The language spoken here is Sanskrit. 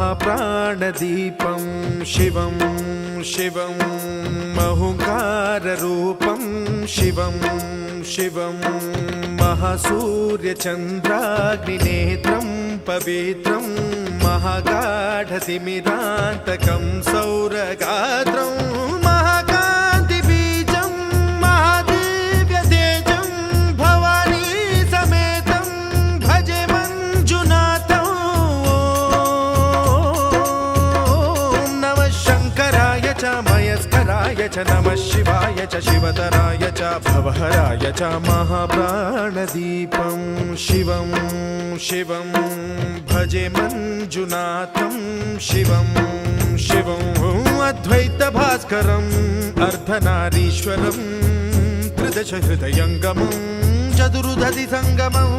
महाप्राणदीपं शिवं शिवं महुकाररूपं शिवं शिवं महासूर्यचन्द्राग्निनेत्रं पवित्रं महागाढतिमिरान्तकं सौरगात्रं महाकान्तिबीजं महादिव्यतेजं भवानी समेतं भजे मञ्जुनाथं। ॐ नमः शङ्कराय च मयस्कराय च नमः शिवाय च शिवतराय च भवहराय च महाप्राणदीपं शिवं शिवं भजे मञ्जुनाथं शिवं शिवं अद्वैतभास्करम् अर्धनारीश्वरं त्रिदशहृदयङ्गमं चतुर्दधिसङ्गमं